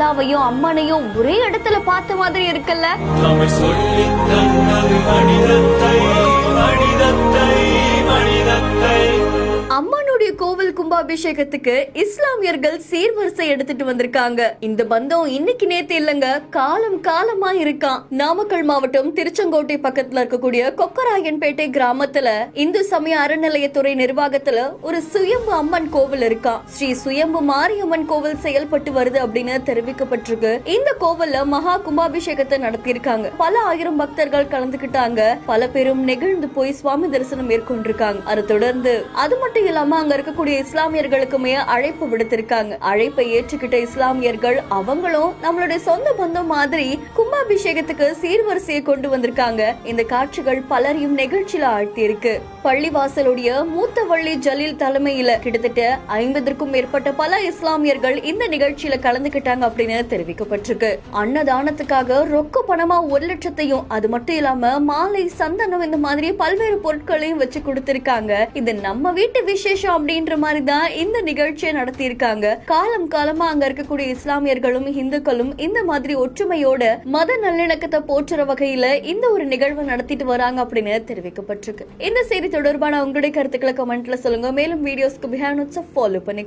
அல்லாவையும் அம்மனையும் ஒரே இடத்துல பார்த்த மாதிரி இருக்குல்ல. அம்மனுடைய கோவில் கும்பாபிஷேகத்துக்கு இஸ்லாமியர்கள் சீர்வரிசை எடுத்துட்டு வந்திருக்காங்க. இந்த பந்தம் இன்னைக்கு நேத்து இல்லங்க, காலம் காலமா இருக்கான். நாமக்கல் மாவட்டம் திருச்செங்கோட்டை பக்கத்துல இருக்கக்கூடிய கொக்கராயன்பேட்டை கிராமத்துல இந்து சமய அறநிலையத்துறை நிர்வாகத்துல ஒரு சுயம்பு அம்மன் கோவில் இருக்கான். ஸ்ரீ சுயம்பு மாரியம்மன் கோவில் செயல்பட்டு வருது அப்படின்னு தெரிவிக்கப்பட்டிருக்கு. இந்த கோவில்ல மகா கும்பாபிஷேகத்தை நடத்தியிருக்காங்க. பல ஆயிரம் பக்தர்கள் கலந்துகிட்டாங்க. பல பேரும் நெகிழ்ந்து போய் சுவாமி தரிசனம் மேற்கொண்டிருக்காங்க. அதை தொடர்ந்து அது மட்டும் இல்லாம அங்க இருக்கக்கூடிய இஸ்லாமியர்களுக்குமே அழைப்பு விடுத்திருக்காங்க. அழைப்பை ஏற்றுக்கிட்ட இஸ்லாமியர்கள் அவங்களும் நம்மளுடைய சொந்த பந்தம் மாதிரி கும்பாபிஷேகத்துக்கு சீர்வரிசையை கொண்டு வந்திருக்காங்க. இந்த காட்சிகள் பலரையும் நிகழ்ச்சியில ஆழ்த்தி இருக்கு. பள்ளிவாசலுடைய மூத்த வள்ளி ஜலீல் தலைமையில கிட்டத்தட்ட 50க்கும் மேற்பட்ட பல இஸ்லாமியர்கள் இந்த நிகழ்ச்சியில கலந்துகிட்டாங்க அப்படின்னு தெரிவிக்கப்பட்டிருக்கு. அன்னதானத்துக்காக ரொக்க பணமா 1 லட்சத்தையும், அது மட்டும் இல்லாம மாலை, சந்தனம் இந்த மாதிரி பல்வேறு பொருட்களையும் வச்சு கொடுத்திருக்காங்க. இது நம்ம வீட்டு விசேஷம் அப்படின்ற மாதிரி தான் இந்த நிகழ்ச்சியை நடத்தி இருக்காங்க. காலம் காலமா அங்க இருக்கக்கூடிய இஸ்லாமியர்களும் இந்துக்களும் இந்த மாதிரி ஒற்றுமையோட மத நல்லிணக்கத்தை போற்றுற வகையில இந்த ஒரு நிகழ்வு நடத்திட்டு வராங்க அப்படின்னு தெரிவிக்கப்பட்டிருக்கு. இந்த செய்தி தொடர்பான உங்களுடைய கருத்துக்களை கமெண்ட்ல சொல்லுங்க. மேலும் வீடியோஸ்க்கு பிஹைண்ட் ஃபாலோ பண்ணி